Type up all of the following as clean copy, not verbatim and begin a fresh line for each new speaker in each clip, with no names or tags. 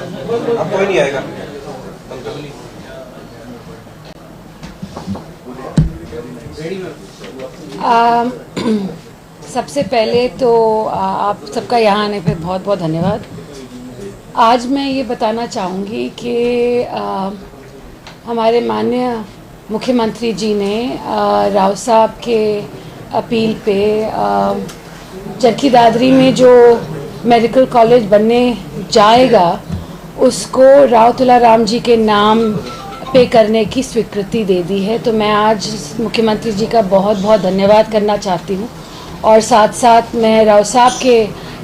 अब कोई नहीं आएगा।
सबसे पहले तो आप सबका यहाँ आने पे बहुत बहुत धन्यवाद। आज मैं ये बताना चाहूँगी कि हमारे माननीय मुख्यमंत्री जी ने राव साहब के अपील पे चरखी दादरी में जो मेडिकल कॉलेज बनने जाएगा उसको राव तुलाराम जी के नाम पे करने की स्वीकृति दे दी है। तो मैं आज मुख्यमंत्री जी का बहुत बहुत धन्यवाद करना चाहती हूँ और साथ साथ मैं राव साहब के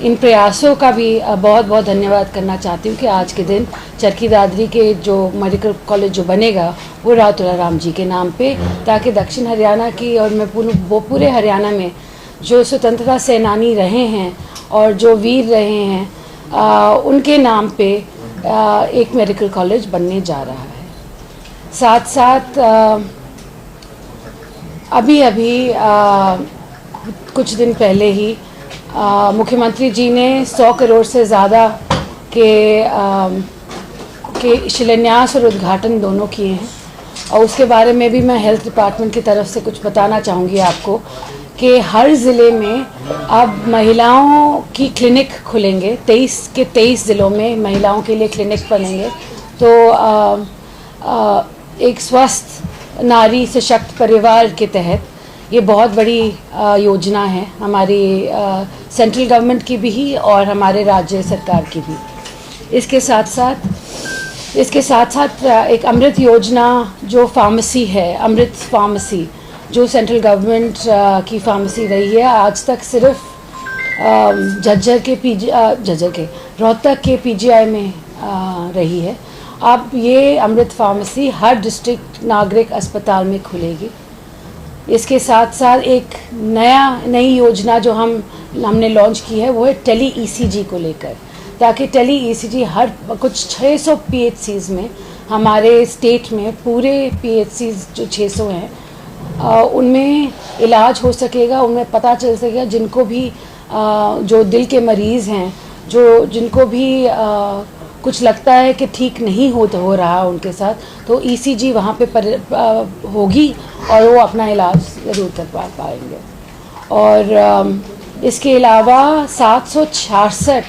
इन प्रयासों का भी बहुत बहुत धन्यवाद करना चाहती हूँ कि आज के दिन चरखी दादरी के जो मेडिकल कॉलेज जो बनेगा वो राव तुलाराम जी के नाम पे, ताकि दक्षिण हरियाणा की और मैं पूरे हरियाणा में जो स्वतंत्रता सेनानी रहे हैं और जो वीर रहे हैं उनके नाम पे एक मेडिकल कॉलेज बनने जा रहा है। साथ साथ अभी कुछ दिन पहले ही मुख्यमंत्री जी ने 100 करोड़ से ज़्यादा के शिलान्यास और उद्घाटन दोनों किए हैं और उसके बारे में भी मैं हेल्थ डिपार्टमेंट की तरफ से कुछ बताना चाहूँगी आपको कि हर ज़िले में अब महिलाओं की क्लिनिक खुलेंगे। 23 के 23 ज़िलों में महिलाओं के लिए क्लिनिक बनेंगे। तो एक स्वस्थ नारी सशक्त परिवार के तहत ये बहुत बड़ी योजना है हमारी सेंट्रल गवर्नमेंट की भी और हमारे राज्य सरकार की भी। इसके साथ साथ एक अमृत योजना जो फार्मेसी है, अमृत फार्मेसी जो सेंट्रल गवर्नमेंट की फार्मेसी रही है, आज तक सिर्फ रोहतक के पीजीआई में रही है। अब ये अमृत फार्मेसी हर डिस्ट्रिक्ट नागरिक अस्पताल में खुलेगी। इसके साथ साथ एक नई योजना जो हमने लॉन्च की है वो है टेली ईसीजी को लेकर, ताकि टेली ईसीजी हर कुछ 600 पीएचसीज में हमारे स्टेट में पूरे पीएचसीज जो 600 हैं उनमें इलाज हो सकेगा, उनमें पता चल सकेगा जिनको भी जो दिल के मरीज़ हैं, जिनको भी कुछ लगता है कि ठीक नहीं हो रहा उनके साथ, तो ईसीजी वहाँ पे होगी और वो अपना इलाज ज़रूर करवा पाएंगे। और इसके अलावा 766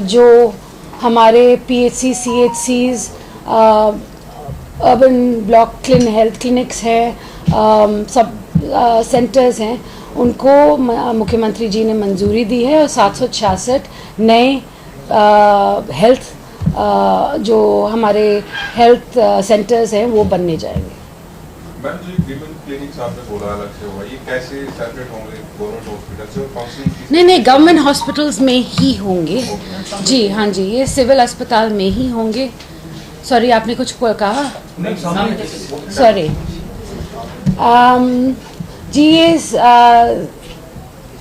जो हमारे पीएचसी सीएचसीज अर्बन ब्लॉक हेल्थ क्लिनिक्स हैं, सब सेंटर्स हैं, उनको मुख्यमंत्री जी ने मंजूरी दी है और 766 नए हेल्थ जो हमारे हेल्थ सेंटर्स हैं वो बनने जाएंगे।
मैम जी, विमेन क्लिनिक्स आपने बोला अलग से होगा, ये कैसे सेपरेट होंगे गवर्नमेंट हॉस्पिटल से और काउंसलिंग?
नहीं, गवर्नमेंट हॉस्पिटल्स में ही होंगे जी। हाँ जी, ये सिविल अस्पताल में ही होंगे। सॉरी, आपने कुछ कहा? सॉरी जी, ये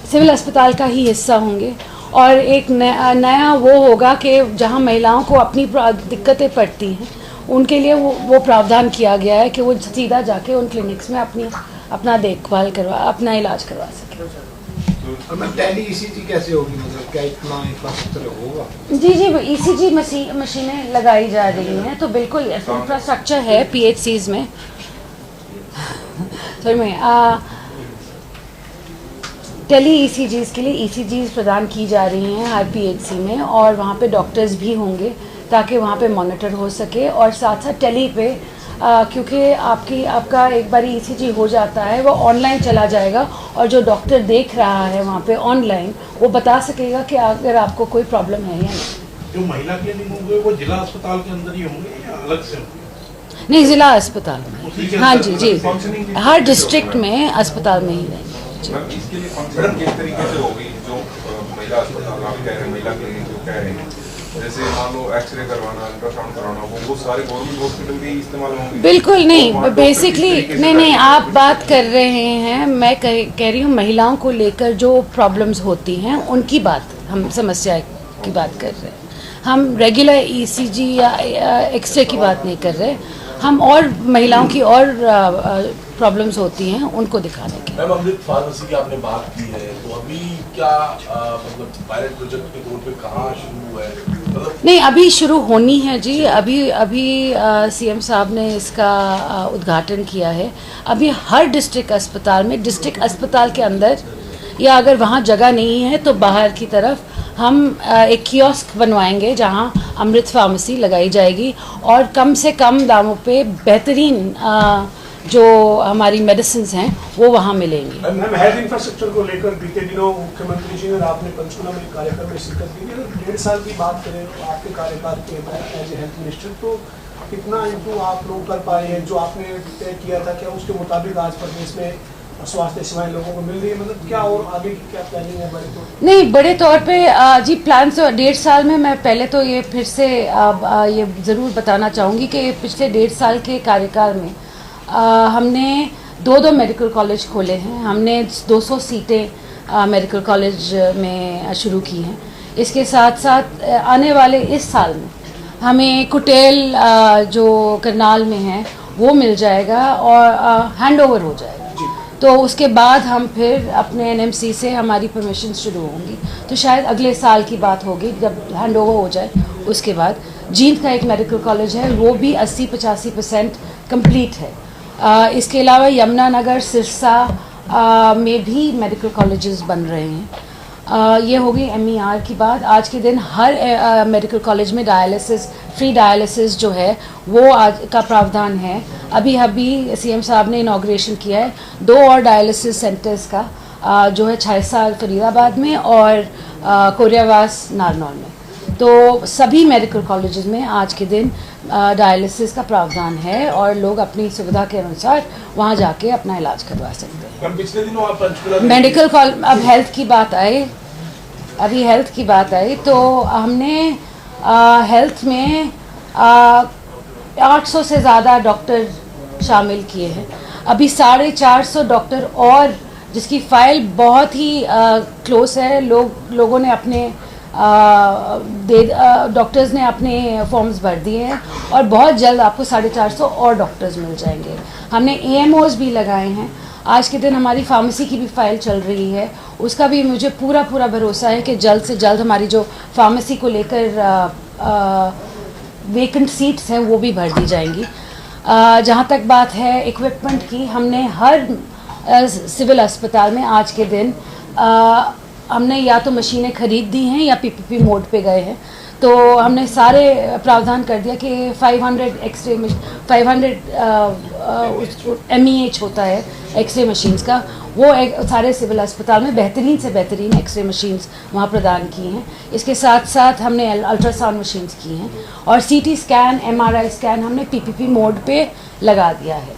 सिविल अस्पताल का ही हिस्सा होंगे और एक नया वो होगा कि जहाँ महिलाओं को अपनी दिक्कतें पड़ती हैं उनके लिए वो प्रावधान किया गया है कि वो सीधा जाके उन क्लिनिक्स में अपना देखभाल अपना इलाज करवा सकें।
टेली ईसीजी कैसे होगी, मतलब क्या इतना इंफ्रास्ट्रक्चर होगा?
जी, ईसीजी मशीनें लगाई जा रही हैं, तो बिल्कुल इंफ्रास्ट्रक्चर है पीएचसीज में। टेली ईसीजीज के लिए ईसीजीज प्रदान की जा रही हैं हर पीएचसी में और वहाँ पे डॉक्टर्स भी होंगे ताकि वहाँ पे मॉनिटर हो सके। और साथ साथ टेली पे क्योंकि आपका एक बार ईसीजी हो जाता है वो ऑनलाइन चला जाएगा और जो डॉक्टर देख रहा है वहाँ पे ऑनलाइन वो बता सकेगा कि अगर आपको कोई प्रॉब्लम है या नहीं।
जो महिला क्लिनिक होंगे वो जिला अस्पताल के अंदर ही होंगे या अलग से होंगे?
नहीं, जिला अस्पताल में। हाँ जी, हर डिस्ट्रिक्ट में अस्पताल में ही रहेंगे।
इसके लिए फंक्शनिंग किस तरीके से होगी? जो महिला अस्पताल आप कह रहे हैं, महिला क्लिनिक जो कह रहे हैं, जैसे मान लो एक्सरे करवाना, अल्ट्रासाउंड कराना, वो सारे गवर्नमेंट हॉस्पिटल भी इस्तेमाल होंगे?
बिल्कुल नहीं, बेसिकली नहीं, आप बात कर रहे हैं, मैं कह रही हूँ महिलाओं को लेकर जो प्रॉब्लम्स होती हैं उनकी बात, हम समस्या की बात कर रहे हैं। हम रेगुलर ईसीजी या एक्सरे की बात नहीं कर रहे, हम और महिलाओं की और प्रॉब्लम्स होती हैं उनको दिखाने की।
मैम, अमृत फार्मेसी की आपने बात की है, तो अभी क्या मतलब पायलट प्रोजेक्ट के तौर पे कहाँ शुरू है?
नहीं, अभी शुरू होनी है जी। अभी सीएम साहब ने इसका उद्घाटन किया है। अभी हर डिस्ट्रिक्ट अस्पताल में, डिस्ट्रिक्ट अस्पताल के अंदर या अगर वहाँ जगह नहीं है तो बाहर की तरफ हम एक कियोस्क बनवाएंगे जहाँ अमृत फार्मेसी लगाई जाएगी और कम से कम दामों पे बेहतरीन जो हमारी मेडिसिन हैं वो वहाँ मिलेंगी।
मैम, हेल्थ इंफ्रास्ट्रक्चर को लेकर बीते दिनों मुख्यमंत्री जी ने और आपने पंचकुला में एक कार्यक्रम में शिरकत की। अगर 1.5 साल की बात करें आपके कार्यकाल के एज ए हेल्थ मिनिस्टर, तो कितना इम्प्रूव आप लोग कर पाए हैं? जो आपने तय किया था क्या उसके मुताबिक आज प्रदेश में स्वास्थ्य सेवाएं लोगों को मिल रही है? मतलब क्या और आगे की क्या प्लानिंग है बड़े तौर पर? नहीं, बड़े तौर पे जी प्लान तो 1.5 साल में, मैं पहले तो ये फिर से ये ज़रूर बताना चाहूँगी कि पिछले 1.5 साल के कार्यकाल में हमने 2 मेडिकल कॉलेज खोले हैं। हमने 200 सीटें मेडिकल कॉलेज में शुरू की हैं। इसके साथ साथ आने वाले इस साल में हमें कुटेल जो करनाल में है वो मिल जाएगा और हैंडओवर हो जाएगा। तो उसके बाद हम फिर अपने एनएमसी से हमारी परमिशन शुरू होंगी, तो शायद अगले साल की बात होगी जब हैंडओवर हो जाए। उसके बाद जींद का एक मेडिकल कॉलेज है, वो भी 80-85% कंप्लीट है। इसके अलावा यमुनानगर, सिरसा में भी मेडिकल कॉलेजेस बन रहे हैं। ये होगी MER की बात। आज के दिन हर मेडिकल कॉलेज में डायलिसिस, फ्री डायलिसिस जो है वो आज का प्रावधान है। अभी सीएम साहब ने इनॉग्रेशन किया है 2 और डायलिसिस सेंटर्स का, जो है छायसा फरीदाबाद में और कोरियावास नारनौल में। तो सभी मेडिकल कॉलेजेस में आज के दिन डायलिसिस का प्रावधान है और लोग अपनी सुविधा के अनुसार वहाँ जाके अपना इलाज करवा सकते हैं। पिछले दिनों आप पंचकुला
मेडिकल कॉलेज, अब हेल्थ की बात आई, तो हमने हेल्थ में 800 से ज़्यादा डॉक्टर शामिल किए हैं। अभी 450 डॉक्टर और जिसकी फाइल बहुत ही क्लोज है। लोगों ने अपने डॉक्टर्स ने अपने फॉर्म्स भर दिए हैं और बहुत जल्द आपको 450 और डॉक्टर्स मिल जाएंगे। हमने AMOs भी लगाए हैं। आज के दिन हमारी फार्मेसी की भी फाइल चल रही है, उसका भी मुझे पूरा भरोसा है कि जल्द से जल्द हमारी जो फार्मेसी को लेकर वेकेंट सीट्स हैं वो भी भर दी जाएंगी। जहाँ तक बात है इक्विपमेंट की, हमने हर सिविल अस्पताल में आज के दिन हमने या तो मशीनें खरीद दी हैं या PPP मोड पे गए हैं। तो हमने सारे प्रावधान कर दिया कि 500 एक्सरे 500 MEH होता है एक्सरे मशीन्स का, वो सारे सिविल अस्पताल में बेहतरीन से बेहतरीन एक्सरे मशीन्स वहाँ प्रदान की हैं। इसके साथ साथ हमने अल्ट्रासाउंड मशीन्स की हैं और CT स्कैन, MRI स्कैन हमने PPP मोड पे लगा दिया है।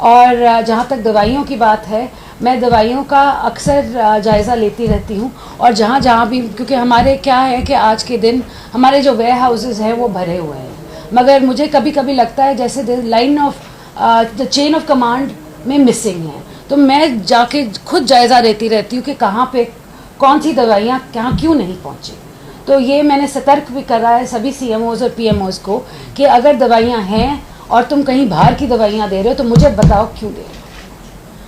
और जहाँ तक दवाइयों की बात है, मैं दवाइयों का अक्सर जायज़ा लेती रहती हूँ और जहाँ भी, क्योंकि हमारे क्या है कि आज के दिन हमारे जो वेयर हाउसेज़ हैं वो भरे हुए हैं, मगर मुझे कभी कभी लगता है जैसे line of the chain of command में मिसिंग है। तो मैं जाके खुद जायज़ा लेती रहती हूँ कि कहाँ पे कौन सी दवाइयाँ कहाँ क्यों नहीं पहुँची। तो ये मैंने सतर्क भी करा है सभी CMOs और PMOs को कि अगर दवाइयाँ हैं और तुम कहीं बाहर की दवाइयाँ दे रहे हो तो मुझे बताओ क्यों दे रहे हो।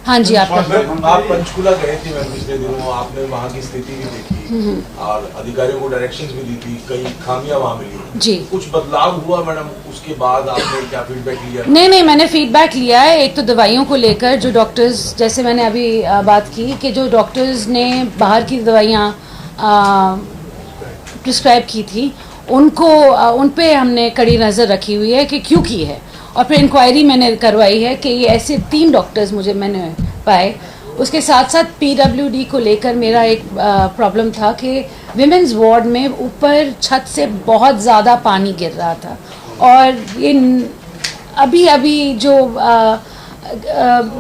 हाँ जी,
आप पंचकुला गए थे मैम पिछले दिनों, आपने वहाँ की स्थिति भी देखी और अधिकारियों को डायरेक्शंस भी दी थी, कई खामियां वहाँ मिली
जी।
कुछ बदलाव हुआ मैडम उसके बाद? आपने क्या फीडबैक लिया?
नहीं, मैंने फीडबैक लिया है। एक तो दवाइयों को लेकर जो डॉक्टर्स, जैसे मैंने अभी बात की कि जो डॉक्टर्स ने बाहर की दवाइयाँ प्रिस्क्राइब की थी उनको उन पे हमने कड़ी नज़र रखी हुई है कि क्यों की है। और फिर इंक्वायरी मैंने करवाई है कि ये ऐसे 3 डॉक्टर्स मैंने पाए। उसके साथ साथ PWD को लेकर मेरा एक प्रॉब्लम था कि विमेंस वार्ड में ऊपर छत से बहुत ज़्यादा पानी गिर रहा था और ये अभी जो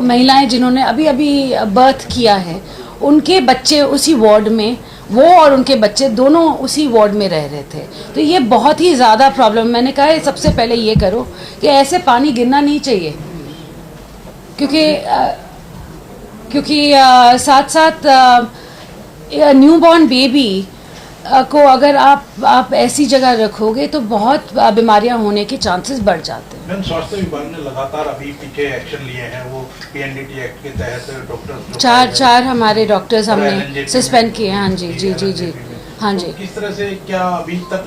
महिलाएं जिन्होंने अभी बर्थ किया है उनके बच्चे उसी वार्ड में, वो और उनके बच्चे दोनों उसी वार्ड में रह रहे थे। तो ये बहुत ही ज़्यादा प्रॉब्लम। मैंने कहा है सबसे पहले ये करो कि ऐसे पानी गिरना नहीं चाहिए, क्योंकि साथ साथ न्यूबॉर्न बेबी को अगर आप ऐसी जगह रखोगे तो बहुत बीमारियां होने के चांसेस बढ़ जाते हैं।
मैम, स्वास्थ्य विभाग ने लगातार अभी पीछे एक्शन लिए हैं, वो PNDT एक्ट के तहत डॉक्टर्स
चार हमारे डॉक्टर्स हमने सस्पेंड किए हैं। हाँ जी। हाँ जी।
किस तरह से क्या अभी तक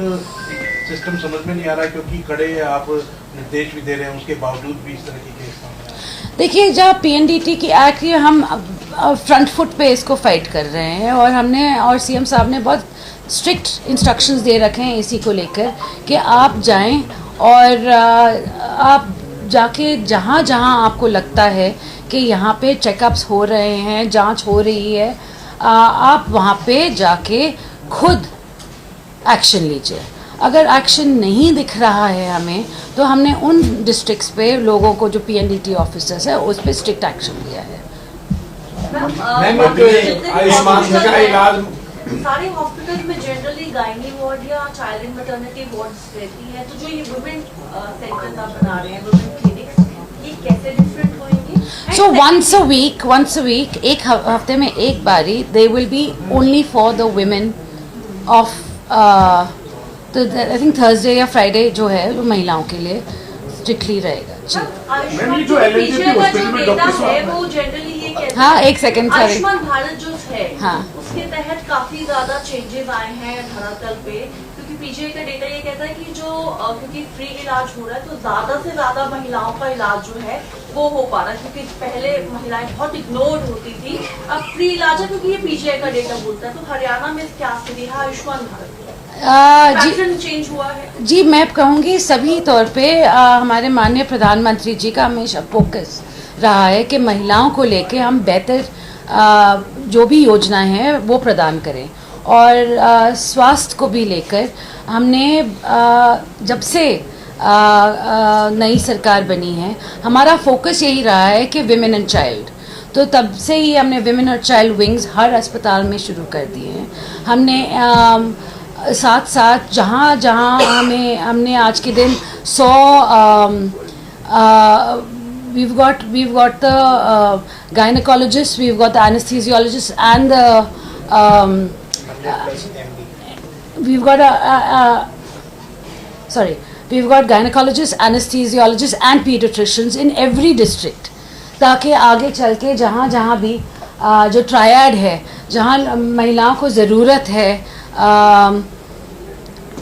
सिस्टम समझ में नहीं आ रहा, क्योंकि कड़े आप निर्देश भी दे रहे हैं, उसके बावजूद भी इस तरह की केस सामने आ रहे हैं।
देखिए, जब पीएनडीटी की एक्ट हम फ्रंट फुट पे इसको फाइट कर रहे हैं, और हमने और सीएम साहब ने बहुत स्ट्रिक्ट इंस्ट्रक्शंस दे रखे हैं इसी को लेकर कि आप जाएं और आप जाके जहाँ जहाँ आपको लगता है कि यहाँ पे चेकअप्स हो रहे हैं, जांच हो रही है, आप वहाँ पे जाके खुद एक्शन लीजिए। अगर एक्शन नहीं दिख रहा है हमें, तो हमने उन डिस्ट्रिक्ट्स पे लोगों को, जो पीएनडीटी ऑफिसर्स है, उस पे स्ट्रिक्ट एक्शन लिया है।
आयुष्मान का इलाज
सारे हॉस्पिटल में जनरली गायनी वार्ड या चाइल्ड एंड मैटरनिटी वार्ड्स रहती है, तो जो ये वुमेन सेंटर्स आप बना रहे हैं, वुमेन क्लिनिक्स, ये कैसे डिफरेंट होंगे?
So once a week, एक हफ्ते में एक बारी, they will be only for the women of तो I think Thursday या Friday जो है, जो महिलाओं के लिए स्ट्रिक्टली रहेगा जी।
आयुष्मान जो पीछे का जो डेटा है वो जनरली ये कहता है,
हाँ, एक सेकंड, सॉरी।
आयुष्मान भारत जो है,
हाँ,
उसके तहत काफी ज्यादा चेंजेस आए हैं धरातल पे, क्योंकि पीछे का डेटा ये कहता है कि जो क्योंकि फ्री इलाज हो रहा है, तो ज्यादा से ज्यादा महिलाओं का इलाज जो है वो हो पा रहा है, क्योंकि पहले महिलाएं बहुत इग्नोर्ड होती थी, अब फ्री इलाज है, क्योंकि ये पीछे का डेटा बोलता है। तो हरियाणा में क्या स्थिति है आयुष्मान भारत? चेंज हुआ है
जी। मैं कहूँगी सभी तौर पे हमारे माननीय प्रधानमंत्री जी का हमेशा फोकस रहा है कि महिलाओं को लेके हम बेहतर जो भी योजनाएं हैं वो प्रदान करें, और स्वास्थ्य को भी लेकर हमने जब से नई सरकार बनी है, हमारा फोकस यही रहा है कि विमेन एंड चाइल्ड, तो तब से ही हमने विमेन और चाइल्ड विंग्स हर अस्पताल में शुरू कर दिए हैं। हमने साथ साथ जहाँ जहाँ हमने आज के दिन 100 we've got the gynecologists, we've got the anesthesiologists, and the we've got gynecologists, anesthesiologists and pediatricians in every district, ताकि आगे चल के जहाँ जहाँ भी जो ट्रायड है, जहाँ महिलाओं को ज़रूरत है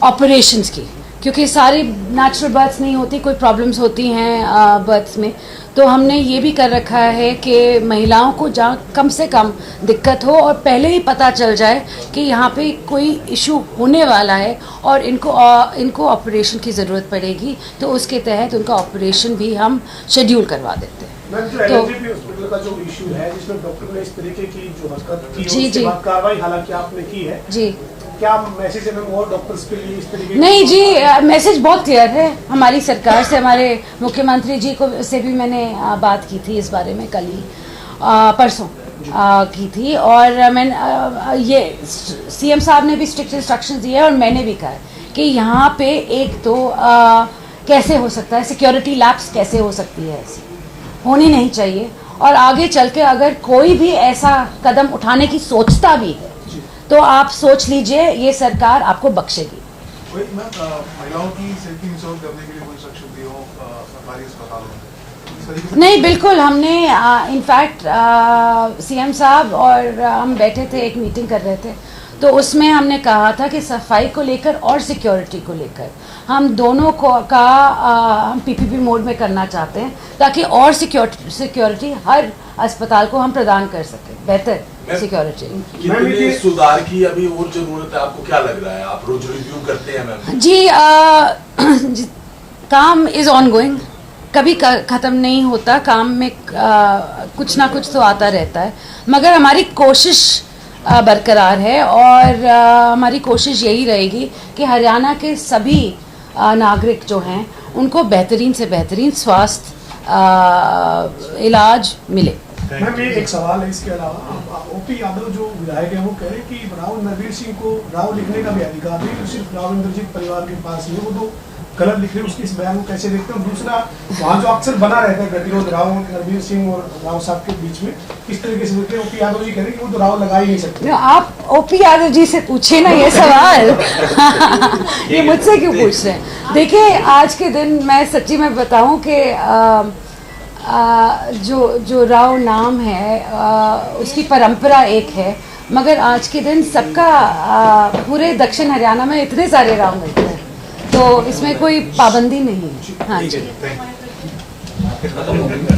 ऑपरेशंस की, क्योंकि सारी नेचुरल बर्थ्स नहीं होती, कोई प्रॉब्लम्स होती हैं बर्थ्स में, तो हमने ये भी कर रखा है कि महिलाओं को जहाँ कम से कम दिक्कत हो और पहले ही पता चल जाए कि यहाँ पे कोई इशू होने वाला है और इनको ऑपरेशन की ज़रूरत पड़ेगी, तो उसके तहत उनका ऑपरेशन भी हम शेड्यूल करवा देते हैं।
तो हॉस्पिटल का जो इशू है, जिसमें डॉक्टर ने इस तरीके की जो हरकत की,
जी जी,
कार्रवाई हालांकि आपने की है जी, क्या मैसेज है और डॉक्टर्स के लिए इस तरीके?
नहीं जी, मैसेज बहुत क्लियर है हमारी सरकार से। हमारे मुख्यमंत्री जी को से भी मैंने बात की थी इस बारे में, कल ही परसों की थी, और मैंने ये सीएम साहब ने भी स्ट्रिक्ट इंस्ट्रक्शंस दिए और मैंने भी कहा कि यहाँ पे एक तो कैसे हो सकता है, सिक्योरिटी लैप्स कैसे हो सकती है, ऐसी होनी नहीं चाहिए, और आगे चल के अगर कोई भी ऐसा कदम उठाने की सोचता भी है तो आप सोच लीजिए ये सरकार आपको बख्शेगी।
महिलाओं की सेफ्टी इंश्योर करने के लिए कोई इंस्ट्रक्शन दिए हो सरकारी अस्पतालों में?
नहीं, बिल्कुल, हमने इनफैक्ट सीएम साहब और हम बैठे थे, एक मीटिंग कर रहे थे, तो उसमें हमने कहा था कि सफाई को लेकर और सिक्योरिटी को लेकर हम दोनों को हम पीपीपी मोड में करना चाहते हैं, ताकि और सिक्योरिटी हर अस्पताल को हम प्रदान कर सकें, बेहतर सिक्योरिटी।
कितने सुधार की अभी और जरूरत है, आपको क्या लग रहा है? आप रोज रिव्यू करते हैं मैम?
जी, काम इज ऑन गोइंग, कभी ख़त्म नहीं होता, काम में कुछ ना कुछ तो आता रहता है, मगर हमारी कोशिश बरकरार है, और हमारी कोशिश यही रहेगी कि हरियाणा के सभी नागरिक जो हैं उनको बेहतरीन से बेहतरीन स्वास्थ्य इलाज मिले।
मैम, ये एक सवाल है, इसके अलावा ओपी यादव जो विधायक है वो कह रहे हैं कि राव नरवीर सिंह को राव लिखने का भी अधिकार नहीं, सिर्फ राव इंद्रजीत परिवार के पास ही, वो तो गलत लिख रहे हैं, उसकी इस बयान को कैसे देखते हैं? और दूसरा, वहाँ जो अक्सर बना रहता है गतिरोध राव नरवीर सिंह और राव साहब के बीच में, किस तरीके से देखते हैं? ओपी यादव जी कह रहे हैं कि वो तो राव लगा ही नहीं सकते।
आप ओपी यादव जी से पूछे ना ये सवाल ये मुझसे क्यों पूछ रहे हैं? देखिए, आज के दिन मैं सच्ची में बताऊं कि जो राव नाम है उसकी परंपरा एक है, मगर आज के दिन सबका पूरे दक्षिण हरियाणा में इतने सारे राव मिलते हैं, तो तो इसमें कोई पाबंदी नहीं है। हाँ जी।
Thank you.